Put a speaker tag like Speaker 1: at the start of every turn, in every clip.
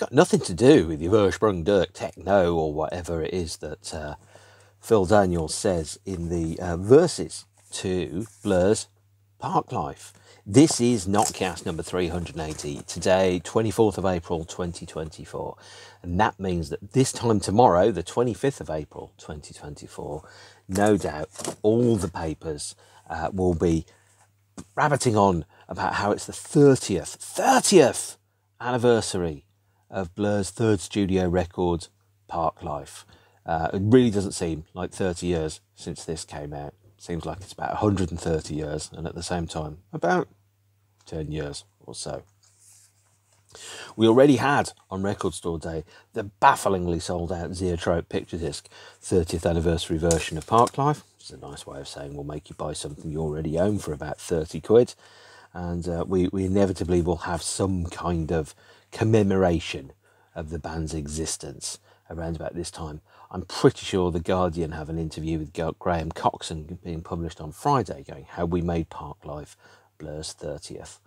Speaker 1: got nothing to do with your Ursprung Dirk techno or whatever it is that Phil Daniels says in the verses to Blur's Parklife. This is NOTCAST number 380, today 24th of April 2024, and that means that this time tomorrow, the 25th of April 2024, no doubt all the papers will be rabbiting on about how it's the 30th anniversary of Blur's third studio record, Parklife. It really doesn't seem like 30 years since this came out. Seems like it's about 130 years, and at the same time, about 10 years or so. We already had, on Record Store Day, the bafflingly sold-out Zoetrope picture disc 30th anniversary version of Parklife. It's a nice way of saying we'll make you buy something you already own for about 30 quid. And we inevitably will have some kind of commemoration of the band's existence around about this time. I'm pretty sure The Guardian have an interview with Graham Coxon being published on Friday going how we made Parklife Blur's 30th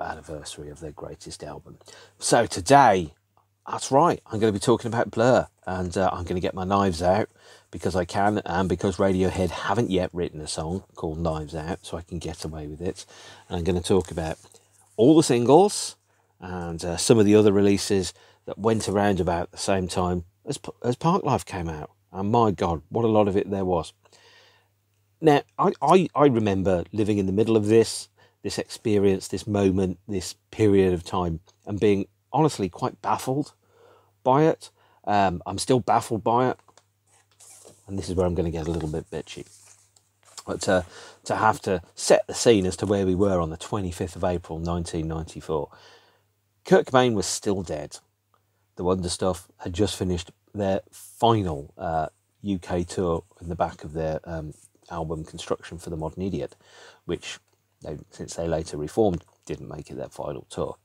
Speaker 1: anniversary of their greatest album. So today, that's right, I'm going to be talking about Blur, and I'm going to get my knives out because I can, and because Radiohead haven't yet written a song called Knives Out, so I can get away with it. And I'm going to talk about all the singles and some of the other releases that went around about the same time as Parklife came out. And my God, what a lot of it there was. Now, I remember living in the middle of this experience, this moment, this period of time, and being honestly quite baffled by it. I'm still baffled by it. And this is where I'm going to get a little bit bitchy. But to have to set the scene as to where we were on the 25th of April 1994. Kurt Cobain was still dead. The Wonder Stuff had just finished their final UK tour in the back of their album Construction for the Modern Idiot, which, since they later reformed, didn't make it their final tour.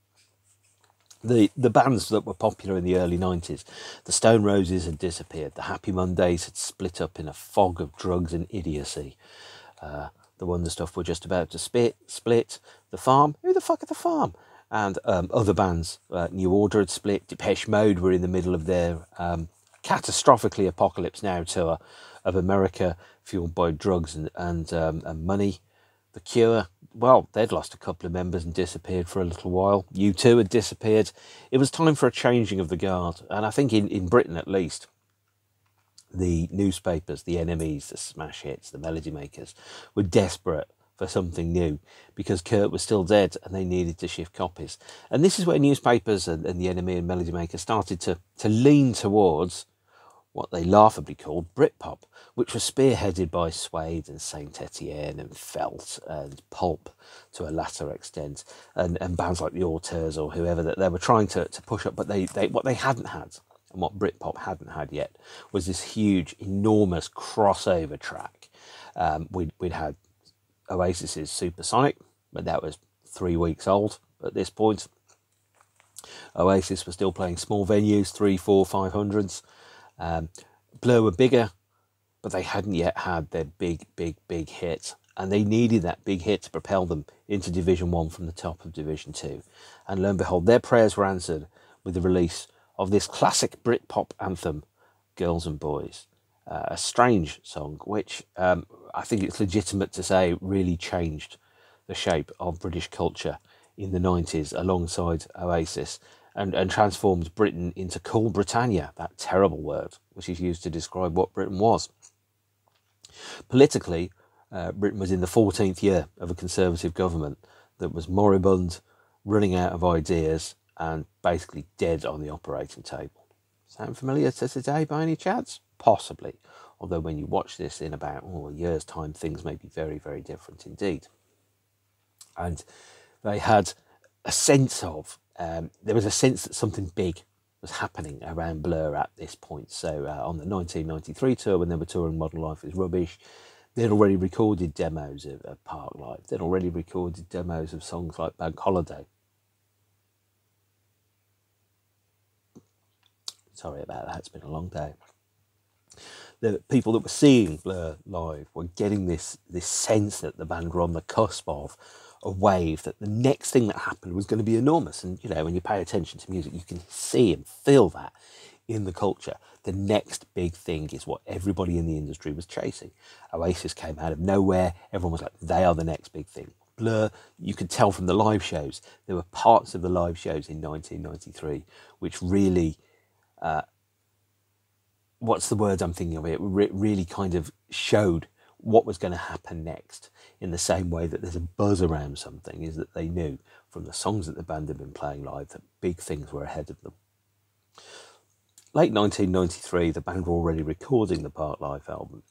Speaker 1: The bands that were popular in the early 90s, the Stone Roses had disappeared, the Happy Mondays had split up in a fog of drugs and idiocy. The Wonder Stuff were just about to split. The Farm, who the fuck are the Farm? And other bands, New Order had split. Depeche Mode were in the middle of their catastrophically Apocalypse Now tour of America, fueled by drugs and money. The Cure, well, they'd lost a couple of members and disappeared for a little while. U2 had disappeared. It was time for a changing of the guard. And I think in Britain, at least, the newspapers, the NMEs, the smash hits, the melody makers, were desperate for something new because Kurt was still dead and they needed to shift copies. And this is where newspapers and the NME and melody makers started to lean towards what they laughably called Britpop, which was spearheaded by Suede and Saint Etienne and Felt and Pulp to a latter extent, and bands like the Auteurs or whoever that they were trying to push up. But they what they hadn't had, and what Britpop hadn't had yet, was this huge, enormous crossover track. We'd had Oasis's Supersonic, but that was 3 weeks old at this point. Oasis were still playing small venues, 300, 400, 500s. Blur were bigger, but they hadn't yet had their big hit, and they needed that big hit to propel them into Division 1 from the top of Division 2. And lo and behold, their prayers were answered with the release of this classic Britpop anthem, Girls and Boys. A strange song, which I think it's legitimate to say really changed the shape of British culture in the 90s alongside Oasis, and transformed Britain into Cool Britannia, that terrible word which is used to describe what Britain was. Politically, Britain was in the 14th year of a Conservative government that was moribund, running out of ideas, and basically dead on the operating table. Sound familiar to today by any chance? Possibly. Although when you watch this in about a year's time, things may be very, very different indeed. And they had a sense of, there was a sense that something big was happening around Blur at this point. So on the 1993 tour, when they were touring Modern Life is Rubbish, they'd already recorded demos of Parklife. They'd already recorded demos of songs like Bank Holiday. Sorry about that, it's been a long day. the people that were seeing Blur live were getting this sense that the band were on the cusp of a wave, that the next thing that happened was going to be enormous. And, you know, when you pay attention to music, you can see and feel that in the culture. The next big thing is what everybody in the industry was chasing. Oasis came out of nowhere. Everyone was like, they are the next big thing. Blur, you could tell from the live shows. There were parts of the live shows in 1993 which really, what's the word I'm thinking of? It really kind of showed what was going to happen next, in the same way that there's a buzz around something, is that they knew from the songs that the band had been playing live that big things were ahead of them. Late 1993, the band were already recording the Parklife album.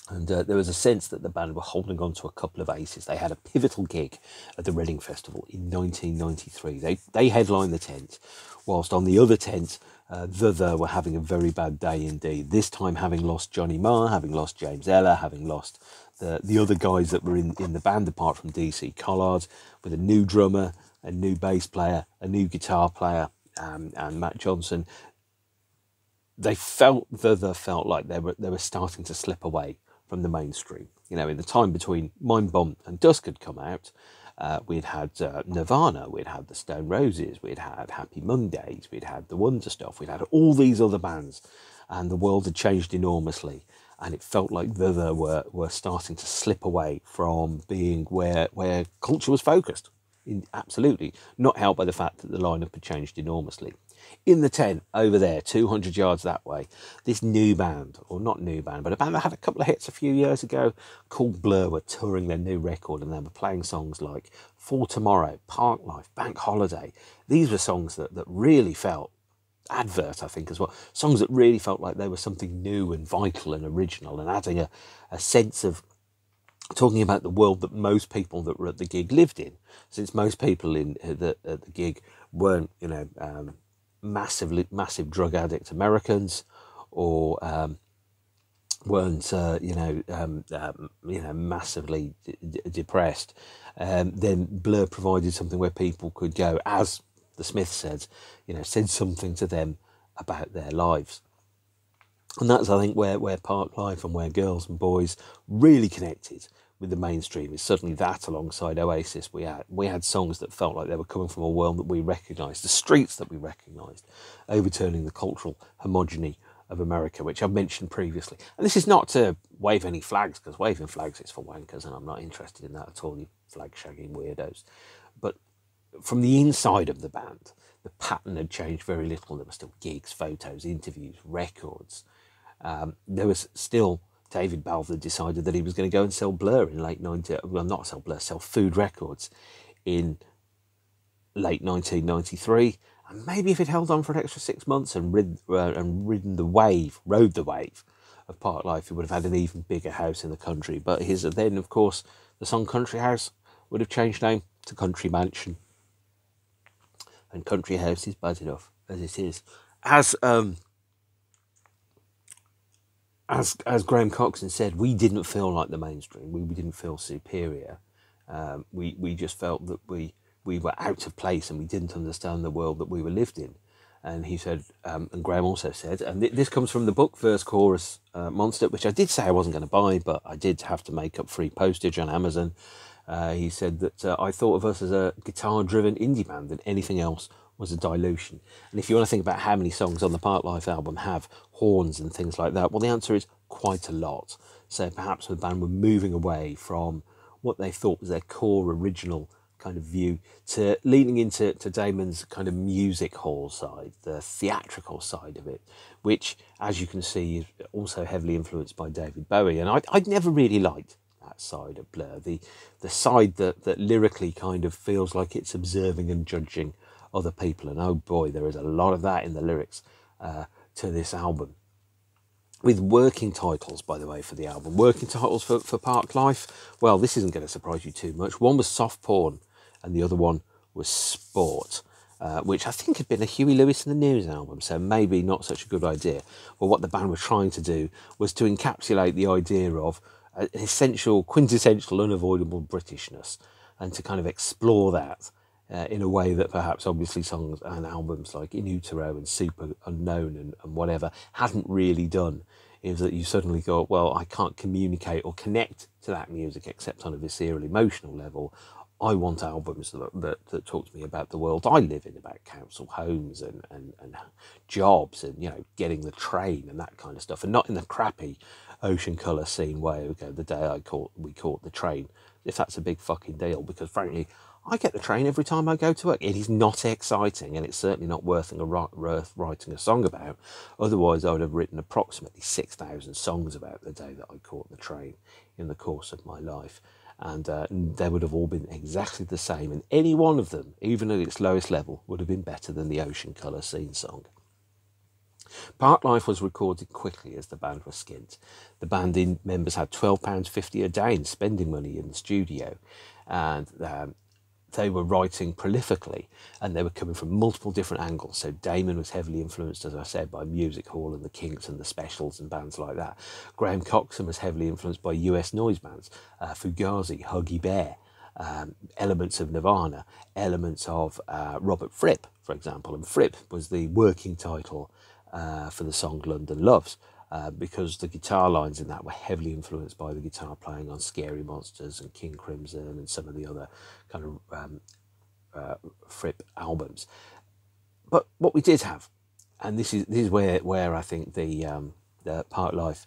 Speaker 1: And there was a sense that the band were holding on to a couple of aces. They had a pivotal gig at the Reading Festival in 1993. They headlined the tent, whilst on the other tent, The were having a very bad day indeed. This time having lost Johnny Marr, having lost James Eller, having lost the other guys that were in the band, apart from DC Collard, with a new drummer, a new bass player, a new guitar player, and Matt Johnson. The felt like they were starting to slip away from the mainstream. You know, in the time between Mind Bomb and Dusk had come out, we'd had Nirvana, we'd had the Stone Roses, we'd had Happy Mondays, we'd had the Wonder Stuff, we'd had all these other bands, and the world had changed enormously. And it felt like the were starting to slip away from being where culture was focused. Absolutely. Not helped by the fact that the lineup had changed enormously. In the tent, over there, 200 yards that way, this new band, or not new band, but a band that had a couple of hits a few years ago, called Blur, were touring their new record, and they were playing songs like For Tomorrow, Parklife, Bank Holiday. These were songs that really felt, Advert, I think, as well, songs that really felt like they were something new and vital and original, and adding a sense of talking about the world that most people that were at the gig lived in, since most people at the gig weren't, you know, massive drug addict Americans, or weren't massively depressed. Then Blur provided something where people could go, as the Smiths said something to them about their lives. And that's, I think, where Parklife and where Girls and Boys really connected with the mainstream, is suddenly that, alongside Oasis, we had songs that felt like they were coming from a world that we recognised, the streets that we recognised, overturning the cultural homogeny of America, which I've mentioned previously. And this is not to wave any flags, because waving flags is for wankers, and I'm not interested in that at all, you flag-shagging weirdos. But from the inside of the band, the pattern had changed very little. There were still gigs, photos, interviews, records. There was still, David Balfour decided that he was going to go and sell Blur in late 90, well, not sell Blur, sell Food Records in late 1993. And maybe if he'd held on for an extra 6 months and rode the wave of Parklife, he would have had an even bigger house in the country. But then, of course, the song Country House would have changed name to Country Mansion. And Country House is bad enough as it is. As Graham Coxon said, we didn't feel like the mainstream. We didn't feel superior. We just felt that we were out of place, and we didn't understand the world that we were lived in. And he said, and Graham also said, and this comes from the book Verse Chorus Monster, which I did say I wasn't going to buy, but I did have to make up free postage on Amazon. He said that I thought of us as a guitar-driven indie band, and anything else was a dilution. And if you want to think about how many songs on the Parklife album have horns and things like that, well, the answer is quite a lot. So perhaps the band were moving away from what they thought was their core original kind of view to leaning into Damon's kind of music hall side, the theatrical side of it, which, as you can see, is also heavily influenced by David Bowie. And I'd never really liked that side of Blur, the side that lyrically kind of feels like it's observing and judging other people. And oh boy, there is a lot of that in the lyrics to this album. With working titles, by the way, for the album. Working titles for Parklife, well, this isn't going to surprise you too much. One was Soft Porn, and the other one was Sport, which I think had been a Huey Lewis and the News album, so maybe not such a good idea. But what the band were trying to do was to encapsulate the idea of an essential, quintessential, unavoidable Britishness, and to kind of explore that in a way that perhaps obviously songs and albums like In Utero and Super Unknown and whatever hadn't really done is that you suddenly go, well, I can't communicate or connect to that music except on a visceral emotional level. I want albums that talk to me about the world I live in, about council homes and jobs and, you know, getting the train and that kind of stuff, and not in the crappy Ocean Colour scene way. Okay, the day we caught the train, if that's a big fucking deal, because frankly, I get the train every time I go to work. It is not exciting, and it's certainly not worth writing a song about. Otherwise, I would have written approximately 6,000 songs about the day that I caught the train in the course of my life. And they would have all been exactly the same. And any one of them, even at its lowest level, would have been better than the Ocean Colour scene song. Parklife was recorded quickly as the band was skint. The band members had £12.50 a day in spending money in the studio. And they were writing prolifically, and they were coming from multiple different angles. So Damon was heavily influenced, as I said, by Music Hall and the Kinks and the Specials and bands like that. Graham Coxon was heavily influenced by US noise bands, Fugazi, Huggy Bear, elements of Nirvana, elements of Robert Fripp, for example. And Fripp was the working title for the song London Loves, because the guitar lines in that were heavily influenced by the guitar playing on Scary Monsters and King Crimson and some of the other kind of Fripp albums. But what we did have, and this is where I think the Parklife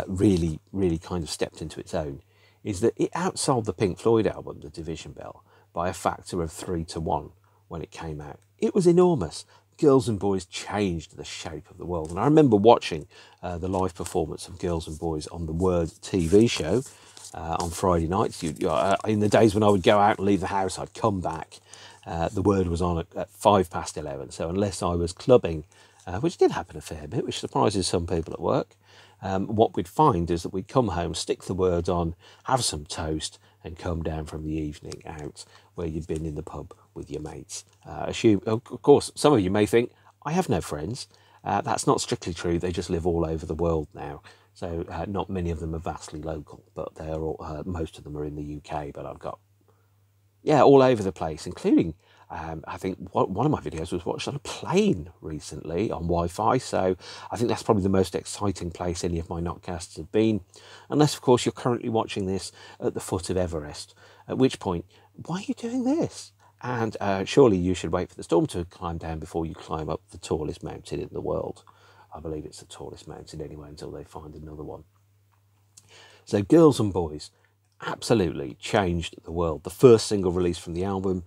Speaker 1: really kind of stepped into its own, is that it outsold the Pink Floyd album, The Division Bell, by a factor of 3 to 1 when it came out. It was enormous. Girls and Boys changed the shape of the world. And I remember watching the live performance of Girls and Boys on the Word TV show on Friday nights. In the days when I would go out and leave the house, I'd come back. The Word was on at 11:05. So unless I was clubbing, which did happen a fair bit, which surprises some people at work, what we'd find is that we'd come home, stick the Word on, have some toast, and come down from the evening out where you'd been in the pub with your mates. Of course, some of you may think, I have no friends. That's not strictly true. They just live all over the world now. So not many of them are vastly local, but they are all, most of them are in the UK. But I've got, all over the place, including, I think one of my videos was watched on a plane recently on Wi-Fi. So I think that's probably the most exciting place any of my NOTCASTs have been. Unless, of course, you're currently watching this at the foot of Everest, at which point, why are you doing this? And surely you should wait for the storm to climb down before you climb up the tallest mountain in the world. I believe it's the tallest mountain anyway, until they find another one. So Girls and Boys absolutely changed the world. The first single released from the album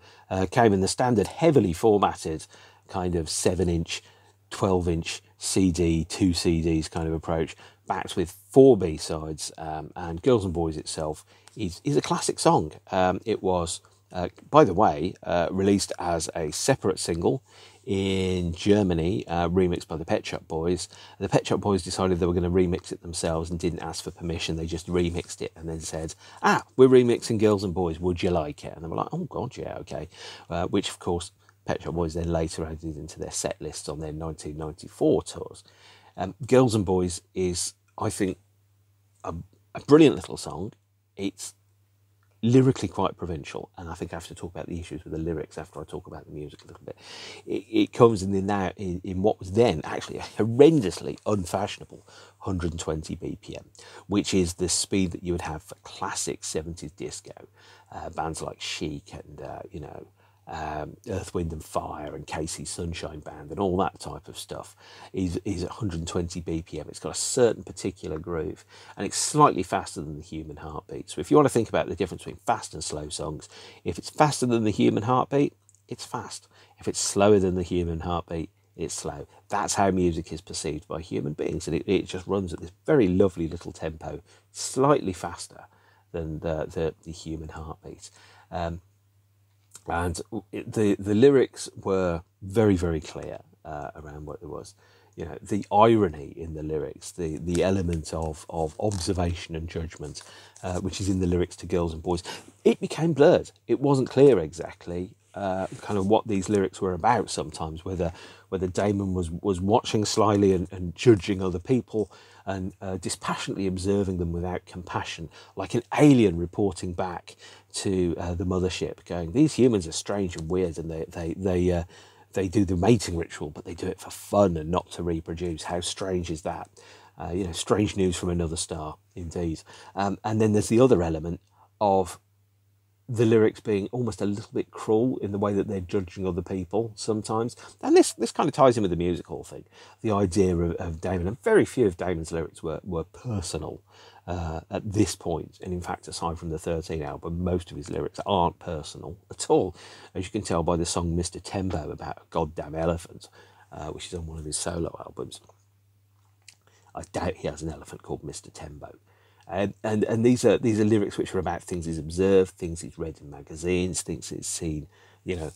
Speaker 1: came in the standard heavily formatted kind of 7-inch, 12-inch CD, 2 CDs kind of approach, backed with 4 B-sides, and Girls and Boys itself is a classic song. It was, by the way, released as a separate single in Germany, remixed by the Pet Shop Boys. The Pet Shop Boys decided they were going to remix it themselves and didn't ask for permission. They just remixed it and then said, we're remixing Girls and Boys, would you like it? And they were like, oh God, yeah, okay. Which, of course, Pet Shop Boys then later added into their set lists on their 1994 tours. Girls and Boys is, I think, a brilliant little song. It's lyrically quite provincial, and I think I have to talk about the issues with the lyrics after I talk about the music a little bit. It comes in what was then actually a horrendously unfashionable 120 BPM, which is the speed that you would have for classic 70s disco, bands like Chic and Earth, Wind and Fire and Casey's Sunshine Band and all that type of stuff is at 120 BPM. It's got a certain particular groove, and it's slightly faster than the human heartbeat. So if you want to think about the difference between fast and slow songs, if it's faster than the human heartbeat, it's fast. If it's slower than the human heartbeat, it's slow. That's how music is perceived by human beings, and it just runs at this very lovely little tempo, slightly faster than the human heartbeat. And the lyrics were very, very clear around what it was. You know, the irony in the lyrics, the element of observation and judgment, which is in the lyrics to Girls and Boys, it became blurred. It wasn't clear exactly kind of what these lyrics were about sometimes, whether Damon was watching slyly and judging other people and dispassionately observing them without compassion, like an alien reporting back to the mothership, going, these humans are strange and weird, and they do the mating ritual, but they do it for fun and not to reproduce. How strange is that? Strange news from another star, indeed. And then there's the other element of the lyrics being almost a little bit cruel in the way that they're judging other people sometimes. And this kind of ties in with the musical thing, the idea of Damon. And very few of Damon's lyrics were personal at this point. And in fact, aside from the 13 album, most of his lyrics aren't personal at all, as you can tell by the song Mr. Tembo about a goddamn elephant, which is on one of his solo albums. I doubt he has an elephant called Mr. Tembo. And these are lyrics which are about things he's observed, things he's read in magazines, things he's seen,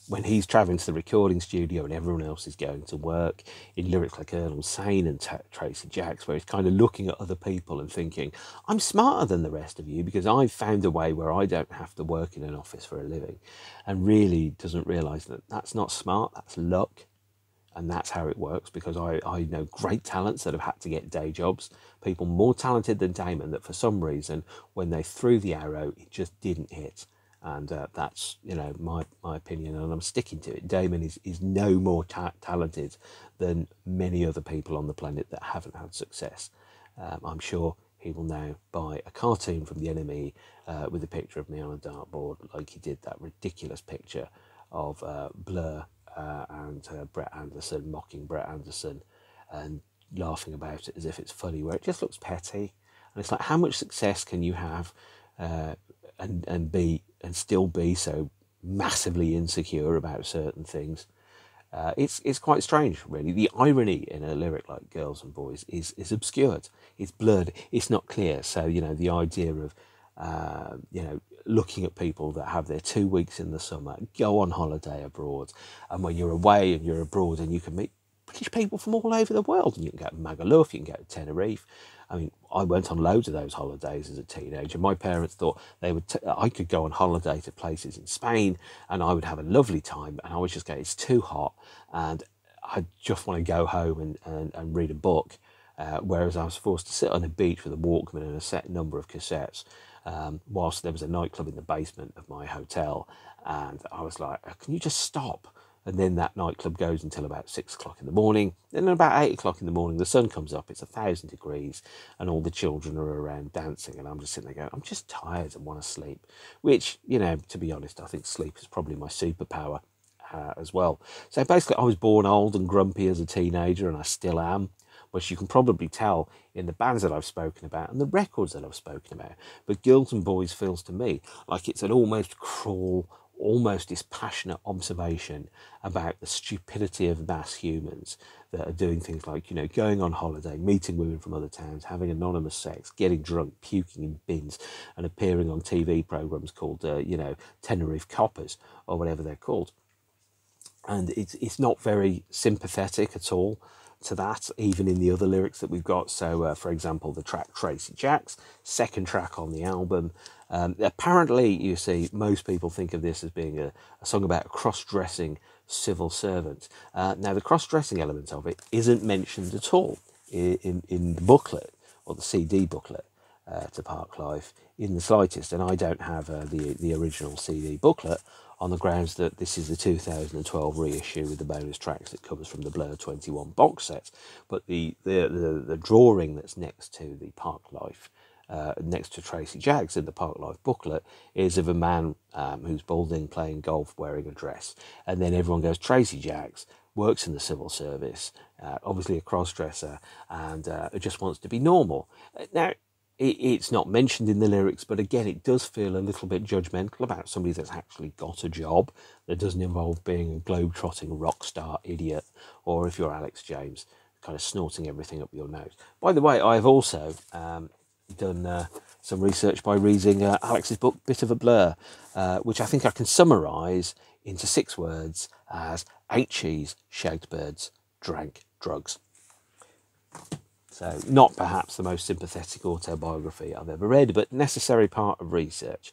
Speaker 1: when he's travelling to the recording studio and everyone else is going to work, in lyrics like Colonel Sane and Tracy Jacks, where he's kind of looking at other people and thinking, I'm smarter than the rest of you because I've found a way where I don't have to work in an office for a living, and really doesn't realise that that's not smart, that's luck. And that's how it works, because I know great talents that have had to get day jobs, people more talented than Damon that for some reason, when they threw the arrow, it just didn't hit. And that's, my opinion, and I'm sticking to it. Damon is no more talented than many other people on the planet that haven't had success. I'm sure he will now buy a cartoon from the enemy with a picture of me on a dartboard, like he did that ridiculous picture of Blur and Brett Anderson, mocking Brett Anderson and laughing about it as if it's funny, where it just looks petty. And it's like, how much success can you have and still be so massively insecure about certain things? It's quite strange, really. The irony in a lyric like Girls and Boys is obscured, it's blurred, it's not clear. So the idea of looking at people that have their 2 weeks in the summer, go on holiday abroad, and when you're away and you're abroad and you can meet British people from all over the world, and you can go to Magaluf, you can go to Tenerife. I mean, I went on loads of those holidays as a teenager. My parents thought I could go on holiday to places in Spain and I would have a lovely time, and I was just going, it's too hot and I just want to go home and read a book. Whereas I was forced to sit on a beach with a Walkman and a set number of cassettes, whilst there was a nightclub in the basement of my hotel, and I was like, can you just stop? And then that nightclub goes until about 6 o'clock in the morning. Then at about 8 o'clock in the morning, the sun comes up, it's 1,000 degrees, and all the children are around dancing, and I'm just sitting there going, I'm just tired and want to sleep. Which, to be honest, I think sleep is probably my superpower as well. So basically, I was born old and grumpy as a teenager, and I still am, which you can probably tell in the bands that I've spoken about and the records that I've spoken about. But Girls and Boys feels to me like it's an almost cruel, almost dispassionate observation about the stupidity of mass humans that are doing things like, going on holiday, meeting women from other towns, having anonymous sex, getting drunk, puking in bins, and appearing on TV programs called, Tenerife Coppers, or whatever they're called. And it's not very sympathetic at all to that, even in the other lyrics that we've got. So, for example, the track Tracy Jacks, second track on the album. Apparently, you see, most people think of this as being a song about a cross-dressing civil servant. Now, the cross-dressing element of it isn't mentioned at all in the booklet, or the CD booklet to Parklife, in the slightest. And I don't have the original CD booklet, on the grounds that this is the 2012 reissue with the bonus tracks that covers from the Blur 21 box set. But the drawing that's next to the Parklife, next to Tracy Jacks in the Parklife booklet, is of a man who's balding, playing golf, wearing a dress. And then everyone goes, Tracy Jacks works in the civil service, obviously a cross-dresser, and just wants to be normal. Now, it's not mentioned in the lyrics, but again, it does feel a little bit judgmental about somebody that's actually got a job that doesn't involve being a globe-trotting rock star idiot, or if you're Alex James, kind of snorting everything up your nose. By the way, I've also done some research by reading Alex's book, Bit of a Blur, which I think I can summarise into 6 words as ate cheese, shagged birds, drank drugs. So not perhaps the most sympathetic autobiography I've ever read, but necessary part of research.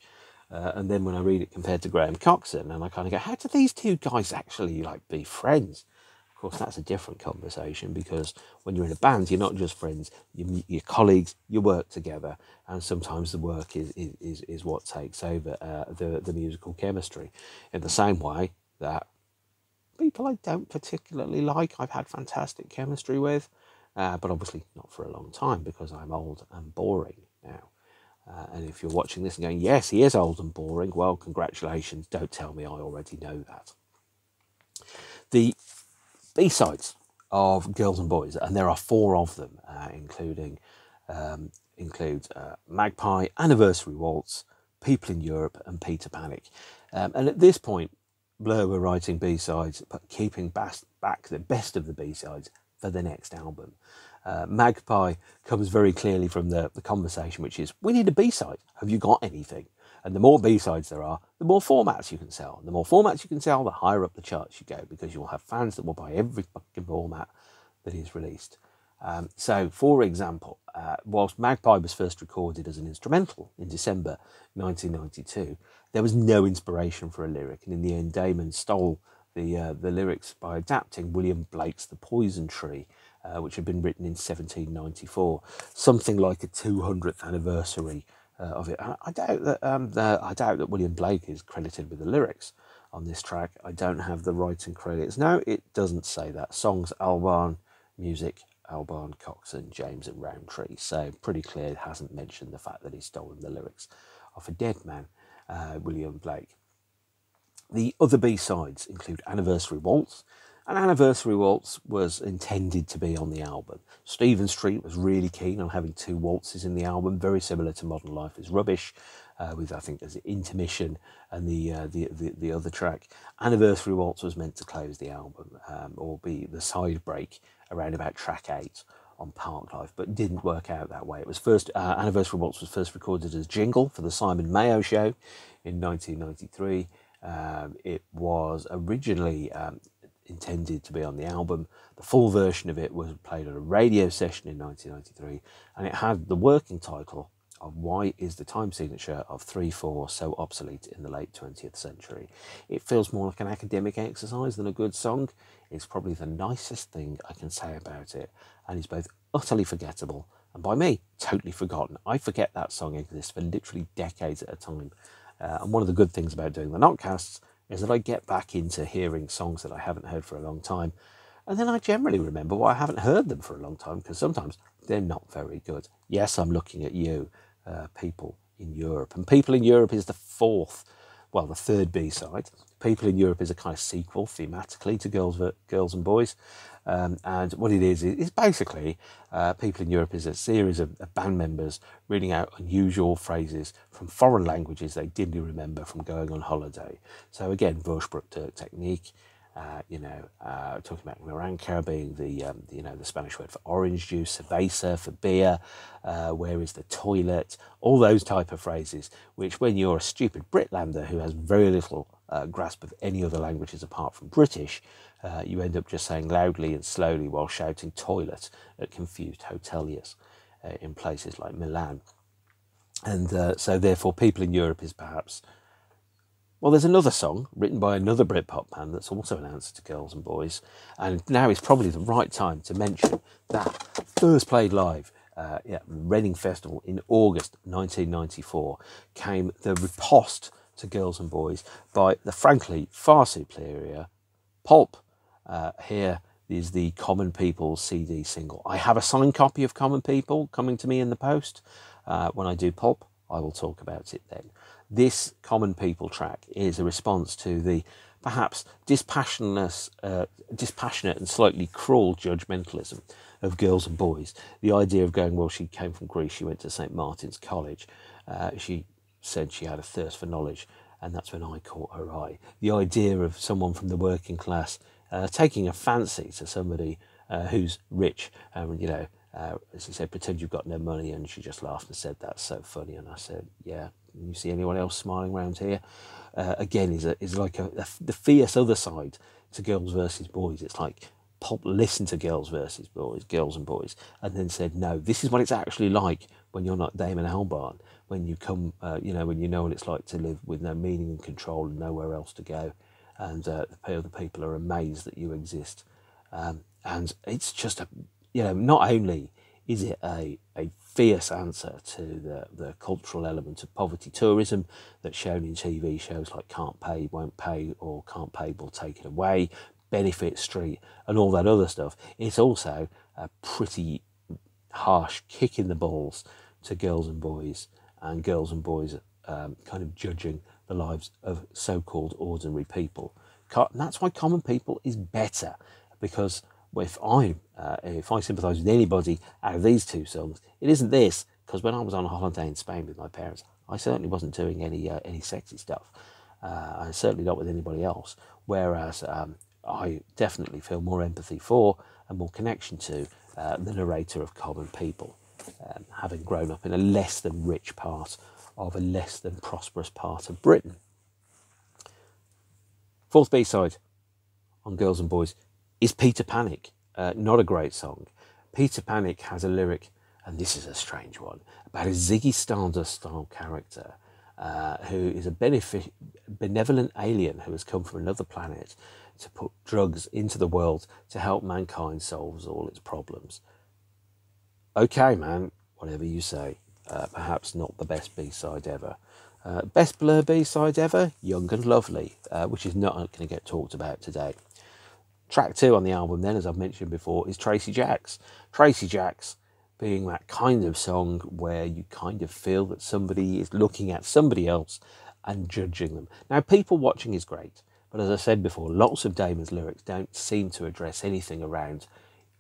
Speaker 1: And then when I read it compared to Graham Coxon, and I kind of go, how do these two guys actually be friends? Of course, that's a different conversation, because when you're in a band, you're not just friends, you're colleagues, you work together, and sometimes the work is what takes over the musical chemistry. In the same way that people I don't particularly like, I've had fantastic chemistry with. but obviously not for a long time because I'm old and boring now. And if you're watching this and going, yes, he is old and boring, well, congratulations. Don't tell me I already know that. The B-sides of Girls and Boys, and there are 4 of them, include Magpie, Anniversary Waltz, People in Europe, and Peter Panic. And at this point, Blur were writing B-sides, but keeping back the best of the B-sides for the next album. Magpie comes very clearly from the conversation, which is, we need a B-side. Have you got anything? And the more B-sides there are, the more formats you can sell. And the more formats you can sell, the higher up the charts you go, because you'll have fans that will buy every fucking format that is released. So, for example, whilst Magpie was first recorded as an instrumental in December 1992, there was no inspiration for a lyric. And in the end, Damon stole the lyrics by adapting William Blake's The Poison Tree, which had been written in 1794, something like a 200th anniversary of it. I doubt that William Blake is credited with the lyrics on this track. I don't have the writing credits. No, it doesn't say that. Songs Albarn, music Albarn, Coxon, James and Roundtree. So pretty clear it hasn't mentioned the fact that he's stolen the lyrics of a dead man, William Blake. The other B-sides include Anniversary Waltz, and Anniversary Waltz was intended to be on the album. Stephen Street was really keen on having 2 waltzes in the album, very similar to Modern Life is Rubbish, with, I think, there's an intermission and the other track. Anniversary Waltz was meant to close the album, or be the side break around about track 8 on Parklife, but didn't work out that way. It was first, Anniversary Waltz was first recorded as jingle for the Simon Mayo Show in 1993. It was originally intended to be on the album. The full version of it was played at a radio session in 1993, and it had the working title of Why is the Time Signature of 3/4 so obsolete in the late 20th century? It feels more like an academic exercise than a good song. It's probably the nicest thing I can say about it, and it's both utterly forgettable and, by me, totally forgotten. I forget that song exists for literally decades at a time. And one of the good things about doing the NOTCASTs is that I get back into hearing songs that I haven't heard for a long time. And then I generally remember why I haven't heard them for a long time, because sometimes they're not very good. Yes, I'm looking at you, People in Europe. And People in Europe is the third B-side. People in Europe is a kind of sequel thematically to Girls and Boys. And what it is basically People in Europe is a series of band members reading out unusual phrases from foreign languages they didn't remember from going on holiday. So again, Vorsprung technique, talking about Miranka being the Spanish word for orange juice, cerveza for beer, where is the toilet, all those type of phrases, which when you're a stupid Britlander who has very little grasp of any other languages apart from British, you end up just saying loudly and slowly while shouting toilet at confused hoteliers in places like Milan. And so therefore People in Europe is perhaps... Well, there's another song written by another Britpop band that's also an answer to Girls and Boys, and now is probably the right time to mention that first played live Reading Festival in August 1994 came the riposte to Girls and Boys by the frankly far superior Pulp. Here is the Common People CD single. I have a signed copy of Common People coming to me in the post. When I do Pulp, I will talk about it then. This Common People track is a response to the perhaps dispassionate and slightly cruel judgmentalism of Girls and Boys. The idea of going, well, she came from Greece, she went to St. Martin's College. She said she had a thirst for knowledge, and that's when I caught her eye. The idea of someone from the working class taking a fancy to somebody who's rich, as he said, pretend you've got no money, and she just laughed and said, that's so funny. And I said, yeah, you see anyone else smiling around here? Again, is like the fierce other side to Girls versus Boys. It's like Pop listened to Girls versus Boys, Girls and Boys, and then said, no, this is what it's actually like when you're not Damon Albarn, when you come, when you know what it's like to live with no meaning and control and nowhere else to go, and the other people are amazed that you exist. And it's just not only is it a fierce answer to the cultural element of poverty tourism that's shown in TV shows like Can't Pay, Won't Pay, or Can't Pay, We'll Take It Away, benefit street and all that other stuff. It's also a pretty harsh kick in the balls to girls and boys, and girls and boys kind of judging the lives of so-called ordinary people. And that's why Common People is better, because if I sympathise with anybody out of these two songs, it isn't this, because when I was on a holiday in Spain with my parents, I certainly wasn't doing any sexy stuff. And certainly not with anybody else. Whereas I definitely feel more empathy for and more connection to the narrator of Common People, having grown up in a less than rich part of a less than prosperous part of Britain. Fourth B-side on Girls and Boys is Peter Panic. Not a great song. Peter Panic has a lyric, and this is a strange one, about a Ziggy Stardust style character who is a benevolent alien who has come from another planet to put drugs into the world to help mankind solve all its problems. Okay, man, whatever you say. Perhaps not the best B-side ever. Best Blur B-side ever, Young and Lovely, which is not going to get talked about today. Track 2 on the album then, as I've mentioned before, is Tracy Jacks. Tracy Jacks being that kind of song where you kind of feel that somebody is looking at somebody else and judging them. Now, people watching is great, but as I said before, lots of Damon's lyrics don't seem to address anything around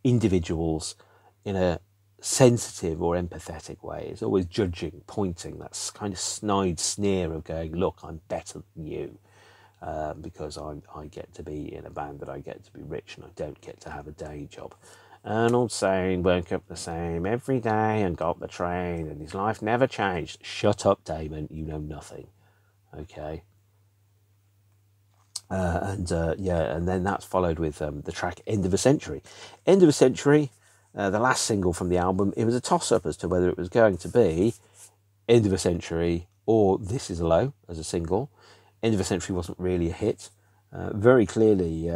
Speaker 1: individuals in a sensitive or empathetic way. It's always judging, pointing, that kind of snide sneer of going, look, I'm better than you. Because I get to be in a band, that I get to be rich and I don't get to have a day job. Arnold saying woke up the same every day and got the train and his life never changed. Shut up, Damon, you know nothing. Okay. And then that's followed with the track End of a Century. End of a Century, the last single from the album, it was a toss-up as to whether it was going to be End of a Century or This Is Low as a single. End of a Century wasn't really a hit. Very clearly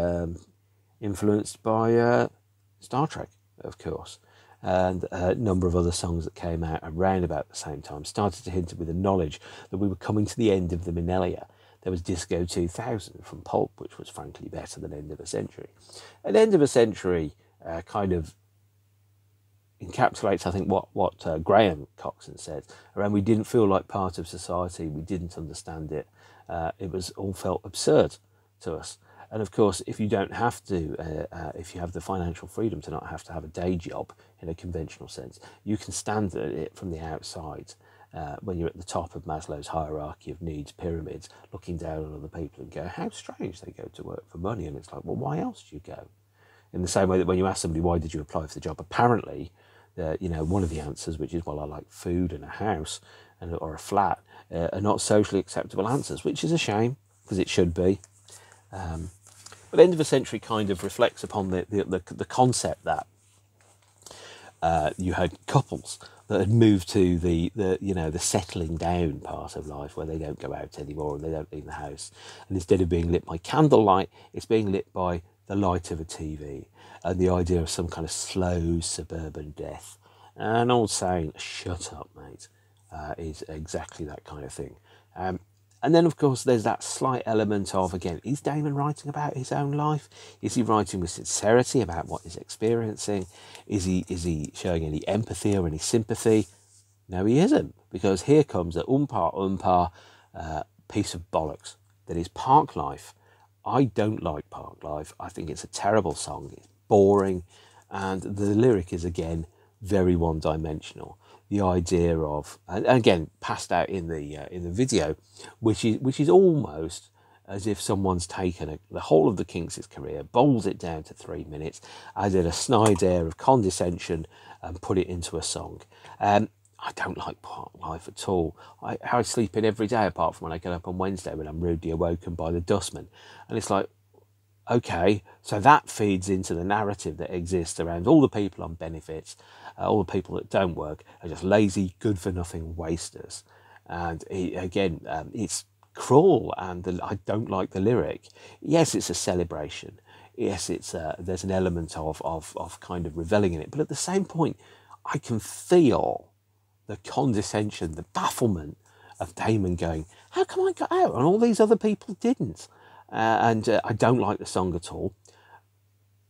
Speaker 1: influenced by Star Trek, of course. And a number of other songs that came out around about the same time started to hint with the knowledge that we were coming to the end of the millennia. There was Disco 2000 from Pulp, which was frankly better than End of a Century. And End of a Century kind of encapsulates, I think, what Graham Coxon said around we didn't feel like part of society, we didn't understand it. It was all felt absurd to us. And of course, if you don't have to, if you have the financial freedom to not have to have a day job in a conventional sense, you can stand at it from the outside when you're at the top of Maslow's hierarchy of needs pyramids, looking down on other people and go, how strange they go to work for money. And it's like, well, why else do you go? In the same way that when you ask somebody, why did you apply for the job? Apparently, one of the answers, which is, well, I like food and a house or a flat, are not socially acceptable answers, which is a shame, because it should be. But End of a Century kind of reflects upon the concept that you had couples that had moved to the settling down part of life, where they don't go out anymore and they don't leave the house. And instead of being lit by candlelight, it's being lit by the light of a TV, and the idea of some kind of slow suburban death. An old saying, shut up, mate, is exactly that kind of thing. And then, of course, there's that slight element of, again, is Damon writing about his own life? Is he writing with sincerity about what he's experiencing? Is he showing any empathy or any sympathy? No, he isn't, because here comes the piece of bollocks that is Parklife. I don't like Parklife. I think it's a terrible song. It's boring, and the lyric is, again, very one-dimensional. The idea of, and again, passed out in the video, which is almost as if someone's taken the whole of the Kinks' career, bowls it down to 3 minutes, added a snide air of condescension, and put it into a song. I don't like Parklife at all. I sleep in every day, apart from when I get up on Wednesday when I'm rudely awoken by the dustman, and it's like, okay, so that feeds into the narrative that exists around all the people on benefits, all the people that don't work are just lazy, good-for-nothing wasters. And it's cruel, and I don't like the lyric. Yes, it's a celebration. Yes, there's an element of kind of reveling in it. But at the same point, I can feel the condescension, the bafflement of Damon going, how come I got out and all these other people didn't? I don't like the song at all.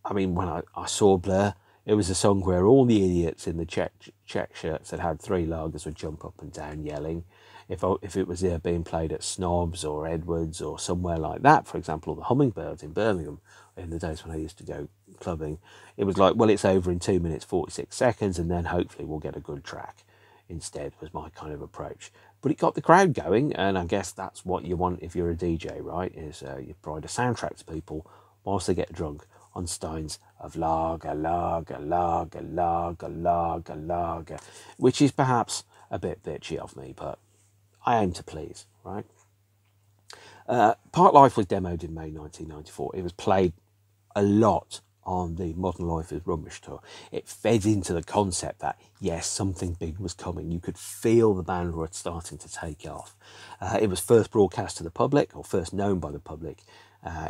Speaker 1: I mean, when I saw Blur, it was a song where all the idiots in the check shirts that had 3 lagers would jump up and down yelling. If it was being played at Snobs or Edwards or somewhere like that, for example, or the Hummingbirds in Birmingham, in the days when I used to go clubbing, it was like, well, it's over in 2 minutes 46 seconds, and then hopefully we'll get a good track. Instead was my kind of approach, but it got the crowd going, and I guess that's what you want if you're a DJ, right? Is you provide a soundtrack to people whilst they get drunk on steins of lager, lager, lager, lager, lager, lager, which is perhaps a bit bitchy of me, but I aim to please, right? Parklife was demoed in May 1994. It was played a lot on the Modern Life is Rubbish tour. It fed into the concept that, yes, something big was coming. You could feel the band were starting to take off. It was first broadcast to the public, or first known by the public,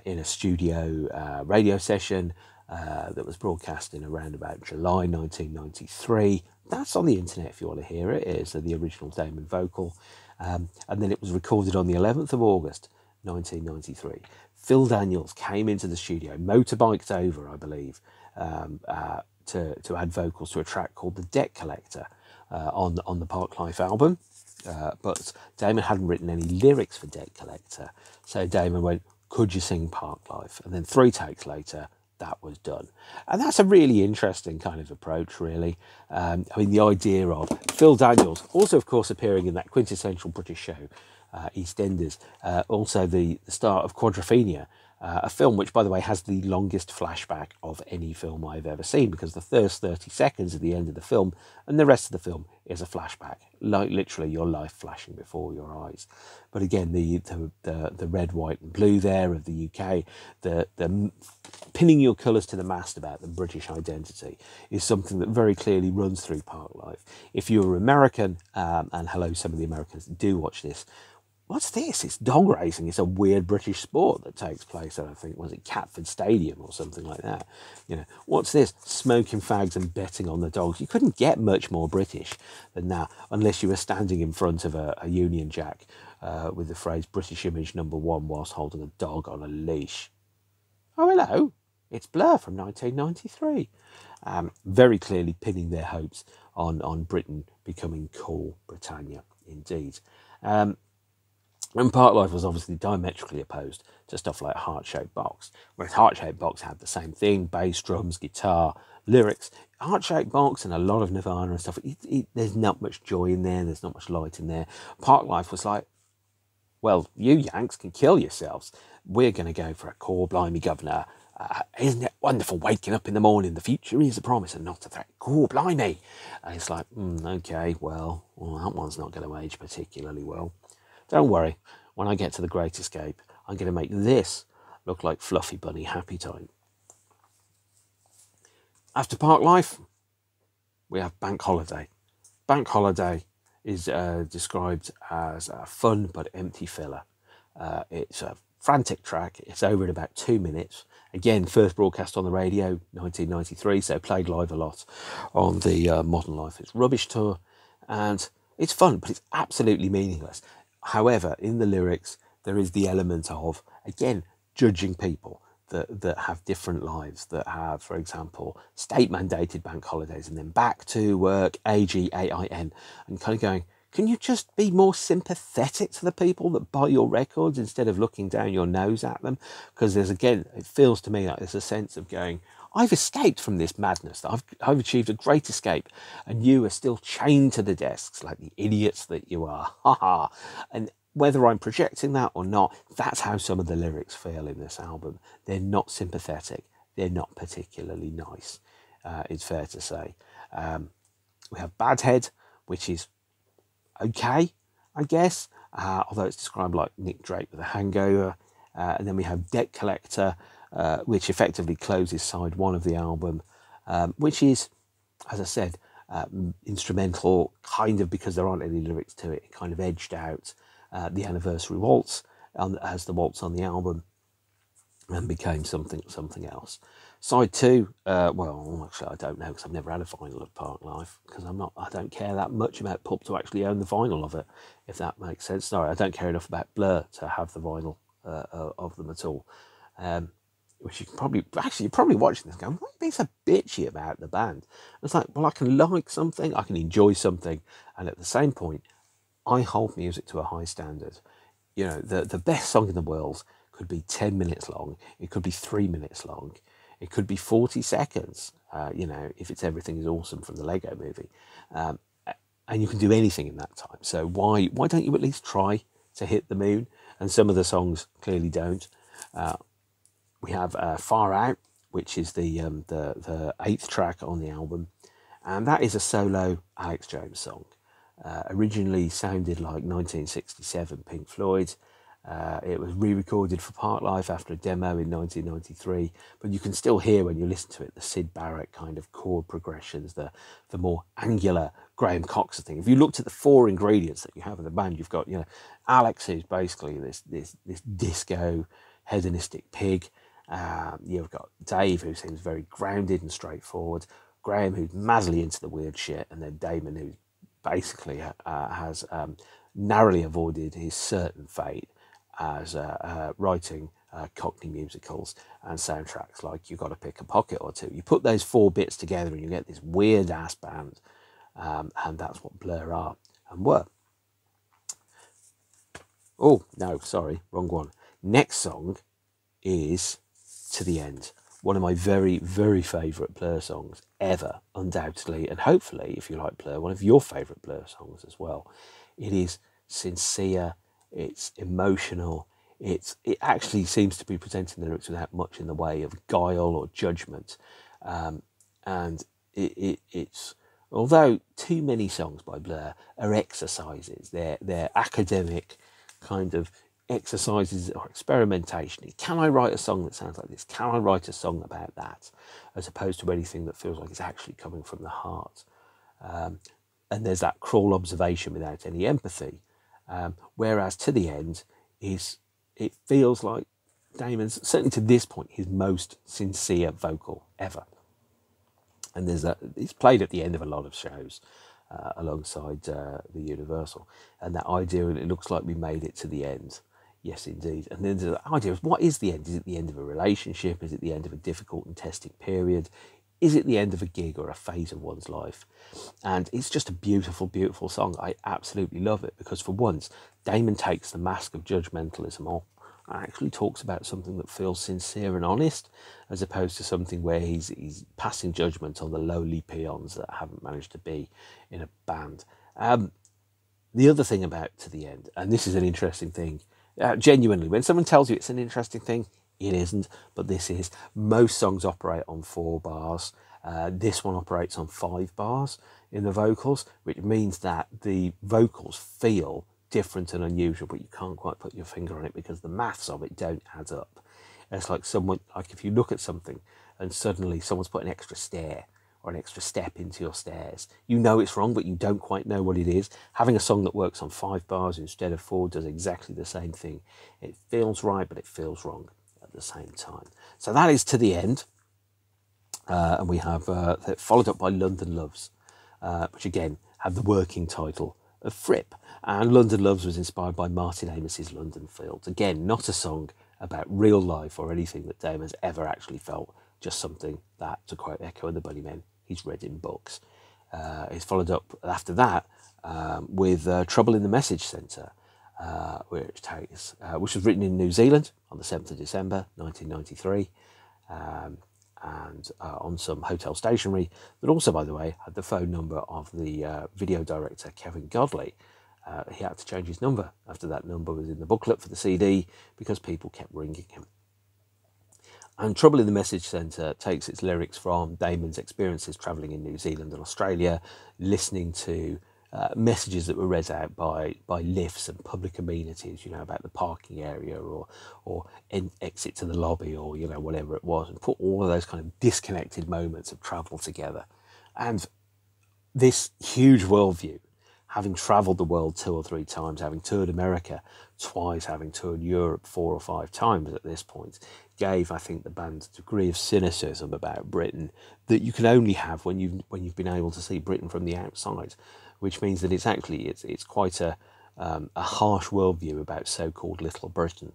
Speaker 1: in a studio radio session that was broadcast in around about July 1993. That's on the internet if you want to hear it. It is the original Damon vocal. And then it was recorded on the 11th of August 1993. Phil Daniels came into the studio, motorbiked over, I believe, to add vocals to a track called The Debt Collector on the Parklife album. But Damon hadn't written any lyrics for Debt Collector. So Damon went, could you sing Parklife? And then 3 takes later, that was done. And that's a really interesting kind of approach, really. I mean, the idea of Phil Daniels, also, of course, appearing in that quintessential British show, EastEnders, also the start of Quadrophenia, a film which, by the way, has the longest flashback of any film I've ever seen, because the first 30 seconds at the end of the film and the rest of the film is a flashback, like literally your life flashing before your eyes. But again, the red, white and blue there of the UK, the pinning your colours to the mast about the British identity is something that very clearly runs through Parklife. If you're American, and hello, some of the Americans that do watch this, what's this? It's dog racing. It's a weird British sport that takes place at, I think, was it Catford Stadium or something like that? You know, what's this? Smoking fags and betting on the dogs. You couldn't get much more British than that, unless you were standing in front of a Union Jack with the phrase British image #1 whilst holding a dog on a leash. Oh, hello. It's Blur from 1993. Very clearly pinning their hopes on Britain becoming cool Britannia, indeed. And Parklife was obviously diametrically opposed to stuff like Heart-Shaped Box, whereas Heart-Shaped Box had the same thing, bass, drums, guitar, lyrics. Heart-Shaped Box and a lot of Nirvana and stuff, there's not much joy in there, there's not much light in there. Parklife was like, well, you Yanks can kill yourselves. We're going to go for a core blimey governor. Isn't it wonderful waking up in the morning? The future is a promise and not a threat. Core blimey. And it's like, okay, well, that one's not going to age particularly well. Don't worry, when I get to the Great Escape, I'm going to make this look like Fluffy Bunny Happy Time. After Parklife, we have Bank Holiday. Bank Holiday is described as a fun but empty filler. It's a frantic track. It's over in about 2 minutes. Again, first broadcast on the radio, 1993, so played live a lot on the Modern Life is Rubbish tour. And it's fun, but it's absolutely meaningless. However, in the lyrics, there is the element of, again, judging people that have different lives, that have, for example, state-mandated bank holidays and then back to work, AGAIN, and kind of going, can you just be more sympathetic to the people that buy your records instead of looking down your nose at them? Because there's, again, it feels to me like there's a sense of going, I've escaped from this madness. I've achieved a great escape, and you are still chained to the desks like the idiots that you are. Ha ha. And whether I'm projecting that or not, that's how some of the lyrics feel in this album. They're not sympathetic. They're not particularly nice, it's fair to say. We have Bad Head, which is okay, I guess, although it's described like Nick Drake with a hangover. And then we have Debt Collector, which effectively closes side 1 of the album, which is, as I said, instrumental, kind of, because there aren't any lyrics to it. It kind of edged out the Anniversary Waltz as the waltz on the album and became something else. Side 2, well, actually, I don't know, because I've never had a vinyl of Parklife, because I don't care that much about Pulp to actually own the vinyl of it, if that makes sense. Sorry, I don't care enough about Blur to have the vinyl of them at all. which you can probably, actually, you're probably watching this going, why are you being so bitchy about the band? It's like, well, I can like something, I can enjoy something, and at the same point, I hold music to a high standard. You know, the best song in the world could be 10 minutes long, it could be 3 minutes long, it could be 40 seconds, you know, if it's Everything Is Awesome from the Lego movie. And you can do anything in that time. So why don't you at least try to hit the moon? And some of the songs clearly don't. We have Far Out, which is the 8th track on the album. And that is a solo Alex Jones song. Originally sounded like 1967 Pink Floyd. It was re-recorded for Parklife after a demo in 1993, but you can still hear when you listen to it the Syd Barrett kind of chord progressions, the more angular Graham Coxon thing. If you looked at the 4 ingredients that you have in the band, you've got, you know, Alex, who's basically this disco hedonistic pig. You've got Dave, who seems very grounded and straightforward. Graham, who's madly into the weird shit, and then Damon, who basically has narrowly avoided his certain fate as writing Cockney musicals and soundtracks like You Gotta Pick a Pocket or Two. You put those 4 bits together and you get this weird ass band, and that's what Blur are and were. Oh, no, sorry, wrong one. Next song is To the End. One of my very, very favourite Blur songs ever, undoubtedly, and hopefully, if you like Blur, one of your favourite Blur songs as well. It is sincere, it's emotional, it actually seems to be presenting the lyrics without much in the way of guile or judgment. And it's, although too many songs by Blur are exercises, they're academic kind of exercises or experimentation. Can I write a song that sounds like this? Can I write a song about that? As opposed to anything that feels like it's actually coming from the heart. And there's that cruel observation without any empathy. Whereas To the End it feels like Damon's, certainly to this point, his most sincere vocal ever. And it's played at the end of a lot of shows alongside the Universal. And that idea, it looks like we made it to the end. Yes, indeed. And then the idea is, what is the end? Is it the end of a relationship? Is it the end of a difficult and testing period? Is it the end of a gig or a phase of one's life? And it's just a beautiful, beautiful song. I absolutely love it because for once, Damon takes the mask of judgmentalism off and actually talks about something that feels sincere and honest, as opposed to something where he's passing judgment on the lowly peons that haven't managed to be in a band. The other thing about To the End, and this is an interesting thing, genuinely, when someone tells you it's an interesting thing, it isn't, but this is. Most songs operate on 4 bars. This one operates on 5 bars in the vocals, which means that the vocals feel different and unusual, but you can't quite put your finger on it because the maths of it don't add up. It's like if you look at something and suddenly someone's put an extra stair or an extra step into your stairs, you know it's wrong, but you don't quite know what it is. Having a song that works on 5 bars instead of 4 does exactly the same thing. It feels right, but it feels wrong at the same time. So that is To the End. And we have followed up by London Loves, which again had the working title of Fripp. And London Loves was inspired by Martin Amos's London Fields. Again, not a song about real life or anything that Damon's ever actually felt, just something that, to quote Echo and the Bunnymen, he's read in books. It's followed up after that with Trouble in the Message Centre, which was written in New Zealand on the 7th of December 1993, and on some hotel stationery that also, by the way, had the phone number of the video director Kevin Godley. He had to change his number after that number was in the booklet for the CD because people kept ringing him. And Trouble in the Message Centre takes its lyrics from Damon's experiences travelling in New Zealand and Australia, listening to messages that were read out by lifts and public amenities, about the parking area or exit to the lobby or, whatever it was, and put all of those kind of disconnected moments of travel together. And this huge worldview, having travelled the world 2 or 3 times, having toured America twice, having toured Europe 4 or 5 times at this point, gave, I think, the band a degree of cynicism about Britain that you can only have when you've been able to see Britain from the outside, which means that it's quite a harsh worldview about so-called Little Britain.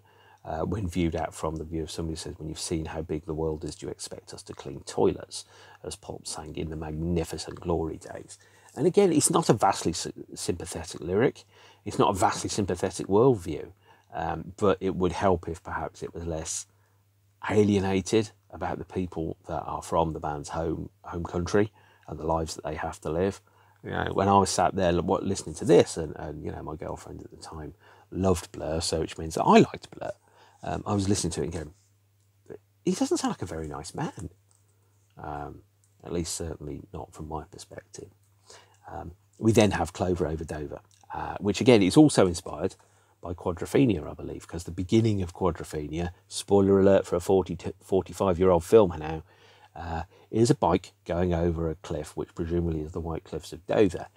Speaker 1: when viewed out from the view of somebody who says, when you've seen how big the world is, do you expect us to clean toilets, as Pulp sang in the magnificent glory days. And again, it's not a vastly sympathetic lyric. It's not a vastly sympathetic worldview, but it would help if perhaps it was less alienated about the people that are from the band's home country and the lives that they have to live. You know, when I was sat there listening to this, and you know, my girlfriend at the time loved Blur, so which means that I liked Blur. I was listening to it and going, he doesn't sound like a very nice man. At least certainly not from my perspective. We then have Clover Over Dover, which again is also inspired by Quadrophenia, I believe, because the beginning of Quadrophenia, spoiler alert for a 45-year-old film now, is a bike going over a cliff, which presumably is the White Cliffs of Dover.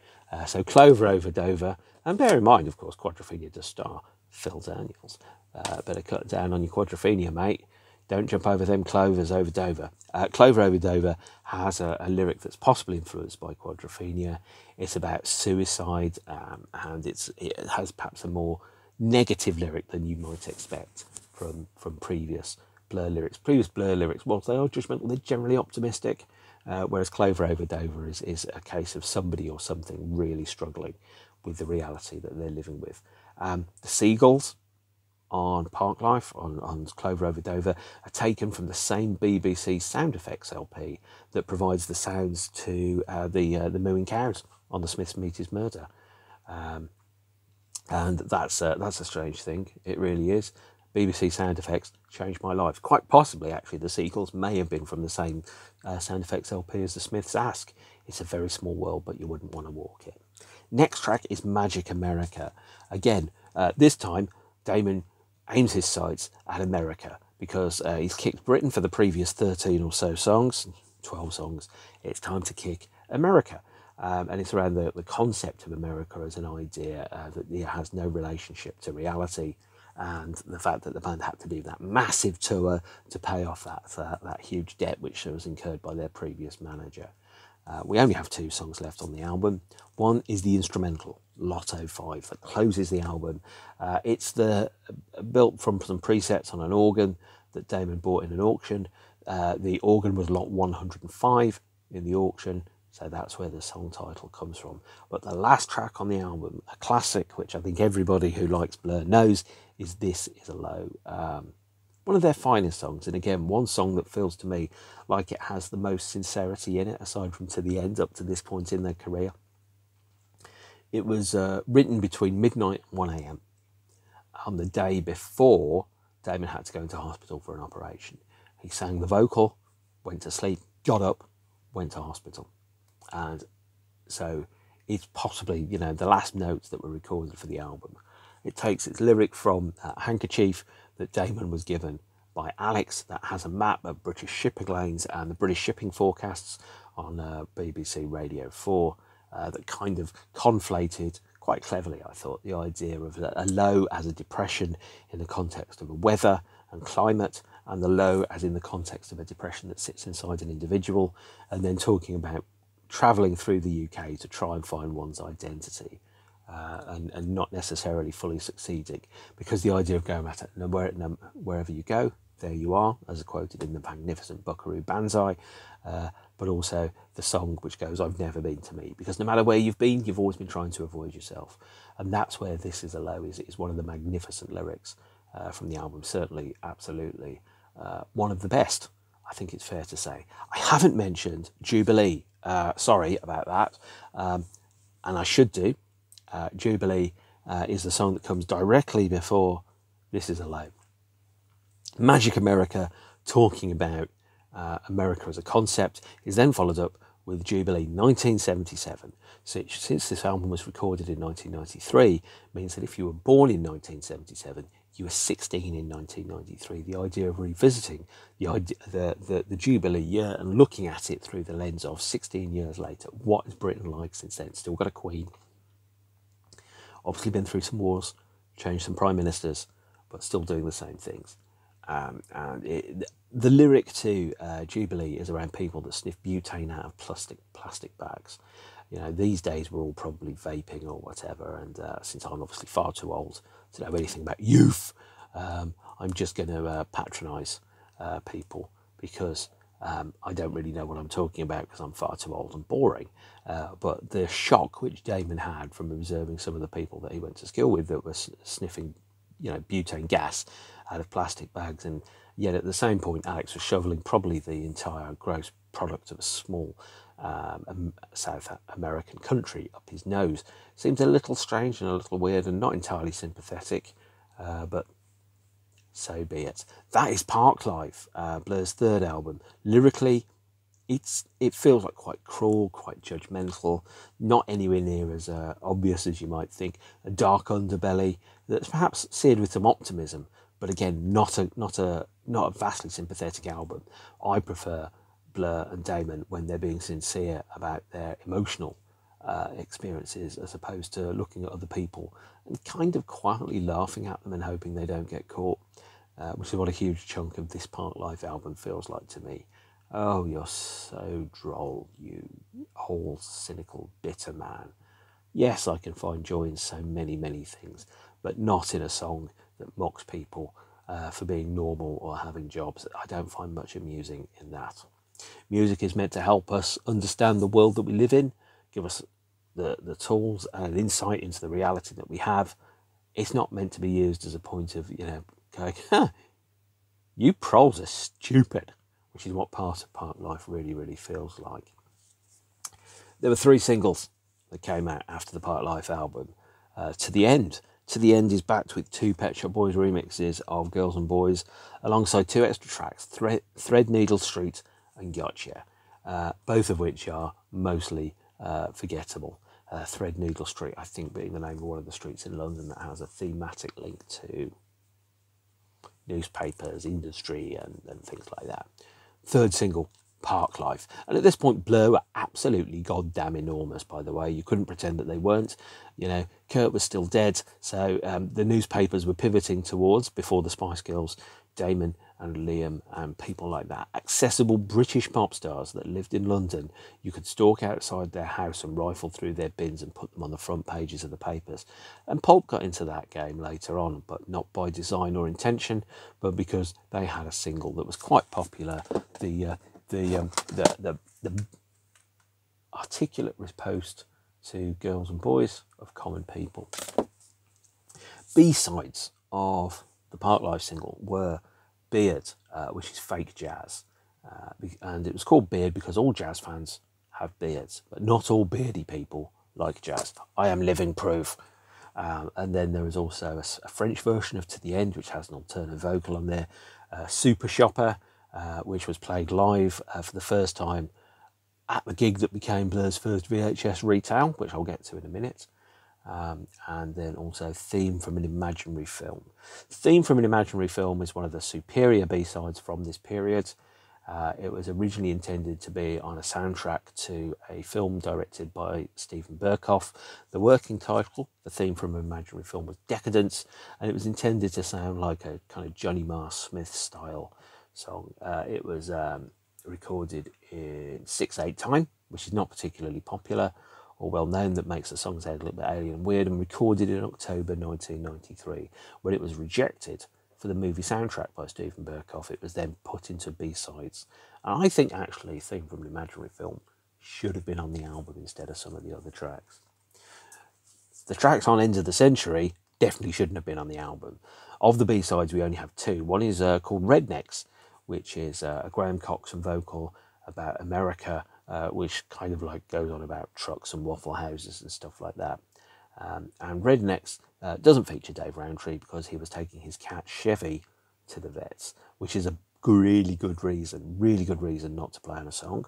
Speaker 1: So Clover Over Dover, and bear in mind, of course, Quadrophenia does star Phil Daniels. Better cut down on your Quadrophenia, mate. Don't jump over them clovers over Dover. Clover Over Dover has a lyric that's possibly influenced by Quadrophenia. It's about suicide, and it has perhaps a more negative lyric than you might expect from previous Blur lyrics. Previous Blur lyrics, whilst they are judgmental, they're generally optimistic, whereas Clover Over Dover is a case of somebody or something really struggling with the reality that they're living with. The seagulls on Parklife, on Clover Over Dover, are taken from the same BBC sound effects LP that provides the sounds to the mooing cows on the Smiths Meet His Murder. And that's a strange thing. It really is. BBC sound effects changed my life. Quite possibly, actually, the sequels may have been from the same sound effects LP as the Smiths' Ask. It's a very small world, but you wouldn't want to walk it. Next track is Magic America. Again, this time, Damon aims his sights at America because he's kicked Britain for the previous 13 or so songs, 12 songs. It's time to kick America. And it's around the concept of America as an idea that it has no relationship to reality, and the fact that the band had to do that massive tour to pay off that huge debt which was incurred by their previous manager. We only have 2 songs left on the album. One is the instrumental, Lotto 5, that closes the album. It's built from some presets on an organ that Damon bought in an auction. The organ was lot 105 in the auction, so that's where the song title comes from. But the last track on the album, a classic, which I think everybody who likes Blur knows, is This Is a Low. One of their finest songs, and again, one song that feels to me like it has the most sincerity in it, aside from to the end, up to this point in their career. It was written between midnight and 1 a.m. on the day before Damon had to go into hospital for an operation. He sang the vocal, went to sleep, got up, went to hospital. And so it's possibly, the last notes that were recorded for the album. It takes its lyric from a handkerchief that Damon was given by Alex that has a map of British shipping lanes and the British shipping forecasts on BBC Radio 4 that kind of conflated quite cleverly, I thought, the idea of a low as a depression in the context of a weather and climate, and the low as in the context of a depression that sits inside an individual, and then talking about travelling through the UK to try and find one's identity. And not necessarily fully succeeding, because the idea of going at it, wherever you go, there you are, as quoted in the magnificent Buckaroo Banzai, but also the song which goes, I've never been to me, because no matter where you've been, you've always been trying to avoid yourself. And that's where This Is a Low is one of the magnificent lyrics from the album, certainly, absolutely one of the best, I think it's fair to say. I haven't mentioned Jubilee, sorry about that, and I should do. Jubilee is the song that comes directly before This Is a Low. Magic America, talking about America as a concept, is then followed up with Jubilee 1977. So since this album was recorded in 1993, means that if you were born in 1977, you were 16 in 1993. The idea of revisiting the Jubilee year and looking at it through the lens of 16 years later, what is Britain like since then? Still got a queen. Obviously been through some wars, changed some prime ministers, but still doing the same things. The lyric to Jubilee is around people that sniff butane out of plastic bags. These days we're all probably vaping or whatever, and since I'm obviously far too old to know anything about youth, I'm I'm just going to patronise people because I don't really know what I'm talking about because I'm far too old and boring. But the shock which Damon had from observing some of the people that he went to school with that were sniffing, butane gas out of plastic bags, and yet at the same point Alex was shoveling probably the entire gross product of a small South American country up his nose, seemed a little strange and a little weird and not entirely sympathetic, but so be it. That is Parklife, Blur's third album. Lyrically, it feels like quite cruel, quite judgmental, not anywhere near as obvious as you might think. A dark underbelly that's perhaps seared with some optimism, but again, not a vastly sympathetic album. I prefer Blur and Damon when they're being sincere about their emotional experiences, as opposed to looking at other people and kind of quietly laughing at them and hoping they don't get caught, which is what a huge chunk of this Parklife album feels like to me. Oh, you're so droll, you whole cynical, bitter man. Yes, I can find joy in so many, many things, but not in a song that mocks people for being normal or having jobs. I don't find much amusing in that. Music is meant to help us understand the world that we live in, give us the tools and insight into the reality that we have. It's not meant to be used as a point of, going, you proles are stupid, which is what part of Parklife really, really feels like. There were 3 singles that came out after the Parklife album. To the End. To the End is backed with 2 Pet Shop Boys remixes of Girls and Boys, alongside 2 extra tracks, Threadneedle Street and Gotcha, both of which are mostly forgettable. Threadneedle Street, I think, being the name of one of the streets in London that has a thematic link to newspapers, industry, and things like that. Third single, Parklife. And at this point, Blur were absolutely goddamn enormous, by the way. You couldn't pretend that they weren't. Kurt was still dead, so the newspapers were pivoting towards, before the Spice Girls, Damon and Liam and people like that, accessible British pop stars that lived in London. You could stalk outside their house and rifle through their bins and put them on the front pages of the papers. And Pulp got into that game later on, but not by design or intention, but because they had a single that was quite popular. The articulate riposte to Girls and Boys of Common People. B-sides of the Parklife single were Beard, which is fake jazz, and it was called Beard because all jazz fans have beards, but not all beardy people like jazz. I am living proof. And then there was also a French version of To the End, which has an alternate vocal on there. Super Shopper, which was played live for the first time at the gig that became Blur's first VHS retail, which I'll get to in a minute. And then also Theme from an Imaginary Film. Theme from an Imaginary Film is one of the superior B-sides from this period. It was originally intended to be on a soundtrack to a film directed by Steven Berkoff. The working title, The Theme from an Imaginary Film, was Decadence, and it was intended to sound like a kind of Johnny Marr Smith style song. It was recorded in 6/8 time, which is not particularly popular or well known, that makes the song sound a little bit alien and weird, and recorded in October 1993. When it was rejected for the movie soundtrack by Steven Berkoff, it was then put into B-sides. And I think actually Theme from an Imaginary Film should have been on the album instead of some of the other tracks. The tracks on End of the Century definitely shouldn't have been on the album. Of the B-sides, we only have 2. One is called Rednecks, which is a Graham Coxon vocal about America, which kind of like goes on about trucks and waffle houses and stuff like that. And Rednecks doesn't feature Dave Rowntree because he was taking his cat Chevy to the vets, which is a really good reason not to play on a song.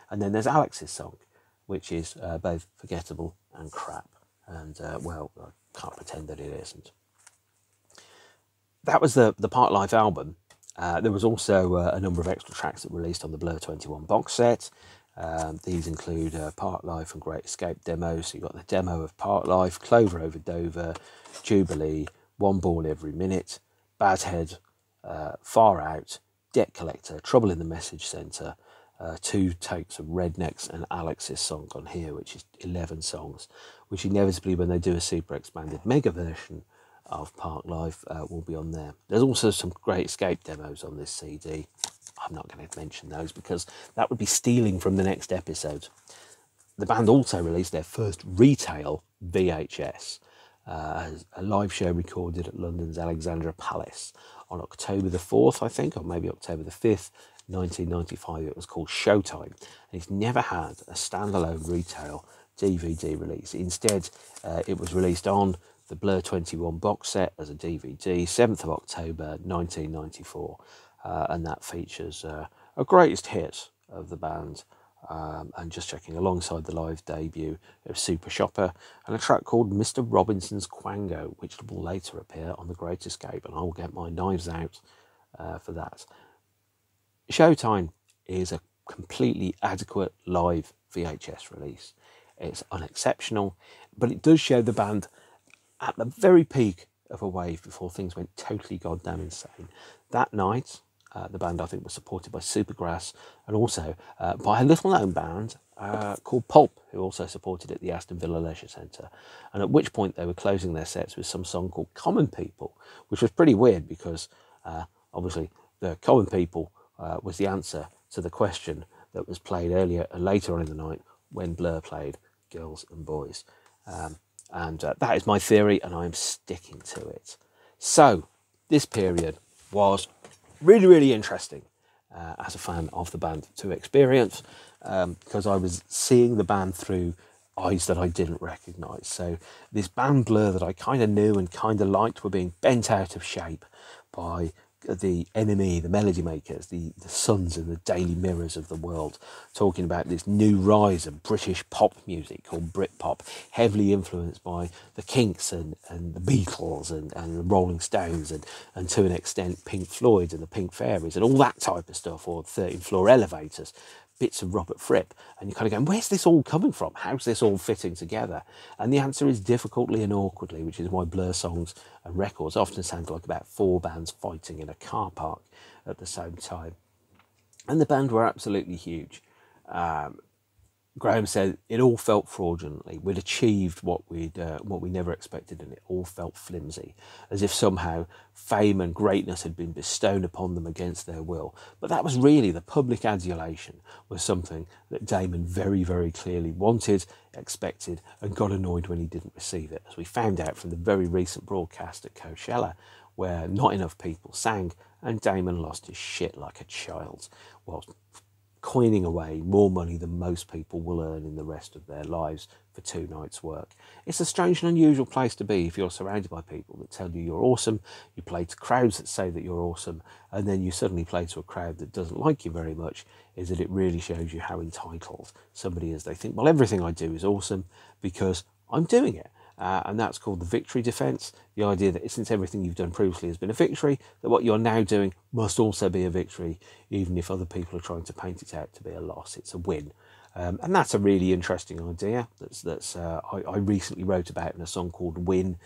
Speaker 1: And then there's Alex's song, which is both forgettable and crap. And, well, I can't pretend that it isn't. That was the Parklife album. There was also a number of extra tracks that were released on the Blur 21 box set. These include Parklife and Great Escape demos. So you've got the demo of Parklife, Clover Over Dover, Jubilee, One Ball Every Minute, Bad Head, Far Out, Debt Collector, Trouble in the Message Centre, 2 takes of Rednecks and Alex's song on here, which is 11 songs, which inevitably, when they do a super expanded mega version of Parklife will be on there. There's also some Great Escape demos on this CD. I'm not going to mention those because that would be stealing from the next episode. The band also released their first retail VHS, a live show recorded at London's Alexandra Palace on October the 4th, I think, or maybe October the 5th, 1995. It was called Showtime, and it's never had a standalone retail DVD release. Instead, it was released on the Blur 21 box set as a DVD, 7th of October 1994, and that features a greatest hit of the band, and just checking, alongside the live debut of Super Shopper, and a track called Mr. Robinson's Quango, which will later appear on The Great Escape, and I will get my knives out for that. Showtime is a completely adequate live VHS release. It's unexceptional, but it does show the band at the very peak of a wave before things went totally goddamn insane. That night, the band, I think, was supported by Supergrass and also by a little-known band called Pulp, who also supported at the Aston Villa Leisure Centre, and at which point they were closing their sets with some song called Common People, which was pretty weird because, obviously, the Common People was the answer to the question that was played later on in the night when Blur played Girls and Boys. And that is my theory, and I'm sticking to it. So, this period was really, really interesting as a fan of the band to experience, because I was seeing the band through eyes that I didn't recognise. So this band Blur that I kind of knew and kind of liked were being bent out of shape by the enemy, the melody makers, the Suns and the Daily Mirrors of the world, talking about this new rise of British pop music called Britpop, heavily influenced by the Kinks and the Beatles and the Rolling Stones and to an extent Pink Floyd and the Pink Fairies and all that type of stuff, or 13th Floor Elevators, bits of Robert Fripp, and you're kind of going, where's this all coming from? How's this all fitting together? And the answer is difficultly and awkwardly, which is why Blur songs and records often sound like about 4 bands fighting in a car park at the same time. And the band were absolutely huge. Graham said it all felt fraudulently. We'd achieved what we never expected, and it all felt flimsy, as if somehow fame and greatness had been bestowed upon them against their will. But that was really the public adulation was something that Damon very, very clearly wanted, expected, and got annoyed when he didn't receive it, as we found out from the very recent broadcast at Coachella, where not enough people sang, and Damon lost his shit like a child, whilst coining away more money than most people will earn in the rest of their lives for 2 nights' work. It's a strange and unusual place to be if you're surrounded by people that tell you you're awesome, you play to crowds that say that you're awesome, and then you suddenly play to a crowd that doesn't like you very much. Is that it really shows you how entitled somebody is. They think, well, everything I do is awesome because I'm doing it. And that's called the victory defence. The idea that since everything you've done previously has been a victory, that what you're now doing must also be a victory, even if other people are trying to paint it out to be a loss. It's a win. And that's a really interesting idea I recently wrote about in a song called Win,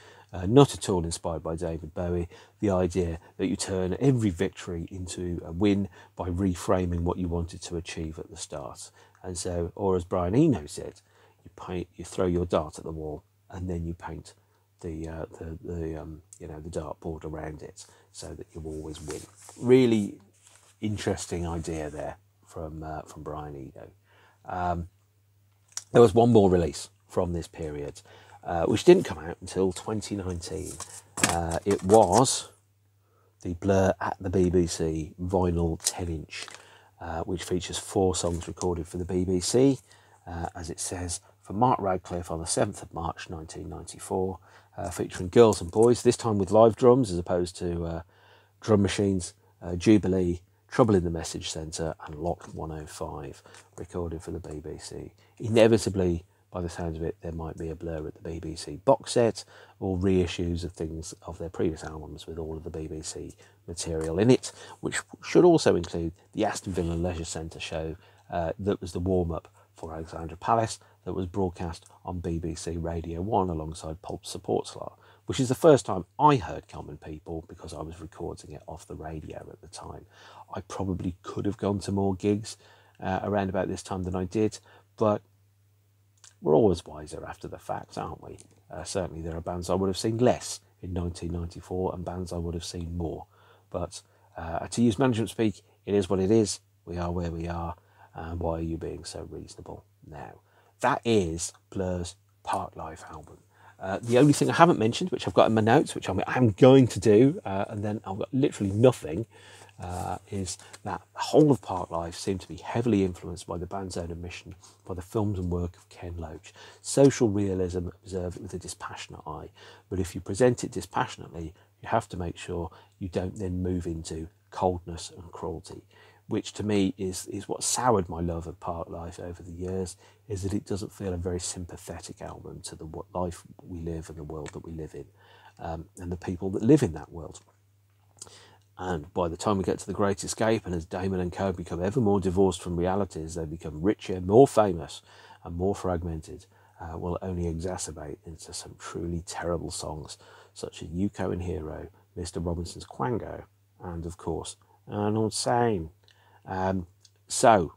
Speaker 1: not at all inspired by David Bowie. The idea that you turn every victory into a win by reframing what you wanted to achieve at the start. And so, or as Brian Eno said, you throw your dart at the wall, and then you paint the dartboard around it so that you always win. Really interesting idea there from Brian Eno. There was one more release from this period, which didn't come out until 2019. It was the Blur at the BBC vinyl 10-inch, which features 4 songs recorded for the BBC, as it says, for Mark Radcliffe on the 7th of March 1994, featuring Girls and Boys, this time with live drums as opposed to drum machines, Jubilee, Trouble in the Message Centre and Lot 105, recorded for the BBC. Inevitably, by the sounds of it, there might be a Blur at the BBC box set or reissues of things of their previous albums with all of the BBC material in it, which should also include the Aston Villa Leisure Centre show that was the warm-up for Alexandra Palace, that was broadcast on BBC Radio 1 alongside Pulp Support Slot, which is the first time I heard Common People because I was recording it off the radio at the time. I probably could have gone to more gigs around about this time than I did, but we're always wiser after the fact, aren't we? Certainly there are bands I would have seen less in 1994 and bands I would have seen more. But to use management speak, it is what it is. We are where we are. And why are you being so reasonable now? That is Blur's Parklife album. The only thing I haven't mentioned, which I've got in my notes, which I'm going to do, and then I've got literally nothing, is that the whole of Parklife seemed to be heavily influenced by the band's own admission, by the films and work of Ken Loach. Social realism observed with a dispassionate eye, but if you present it dispassionately, you have to make sure you don't then move into coldness and cruelty, which to me is what soured my love of Parklife over the years, is that it doesn't feel a very sympathetic album to the life we live and the world that we live in, and the people that live in that world. And by the time we get to The Great Escape, and as Damon and co become ever more divorced from reality, as they become richer, more famous, and more fragmented, will only exacerbate into some truly terrible songs, such as Yuko and Hero, Mr. Robinson's Quango, and of course, Arnold Sane. So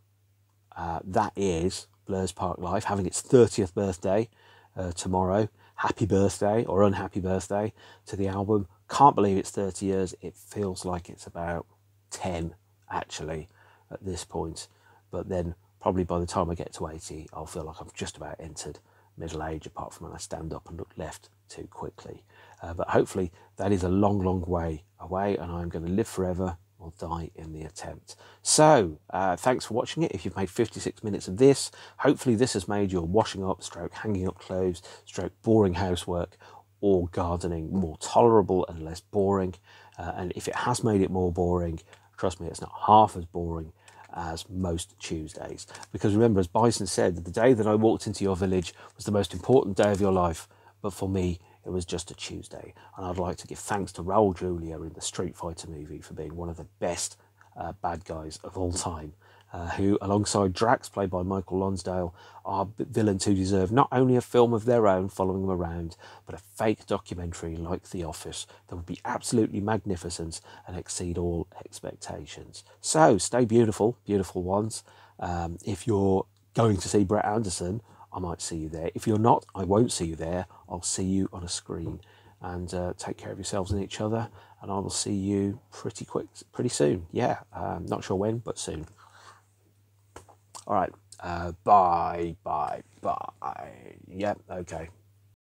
Speaker 1: that is Blur's Parklife, having its 30th birthday tomorrow. Happy birthday, or unhappy birthday, to the album. Can't believe it's 30 years. It feels like it's about 10, actually, at this point. But then, probably by the time I get to 80, I'll feel like I've just about entered middle age, apart from when I stand up and look left too quickly. But hopefully, that is a long, long way away, and I'm going to live forever or die in the attempt. So, thanks for watching it. If you've made 56 minutes of this, hopefully this has made your washing up, stroke hanging up clothes, stroke boring housework, or gardening more tolerable and less boring. And if it has made it more boring, trust me, it's not half as boring as most Tuesdays. Because remember, as Bison said, that the day that I walked into your village was the most important day of your life, but for me, it was just a Tuesday. And I'd like to give thanks to Raul Julia in the Street Fighter movie for being one of the best bad guys of all time, who, alongside Drax, played by Michael Lonsdale, are villains who deserve not only a film of their own following them around, but a fake documentary like The Office that would be absolutely magnificent and exceed all expectations. So, stay beautiful, beautiful ones. If you're going to see Brett Anderson, I might see you there. If you're not, I won't see you there. I'll see you on a screen. And take care of yourselves and each other. And I will see you pretty soon. Yeah, not sure when, but soon. All right. Bye. Yeah, okay.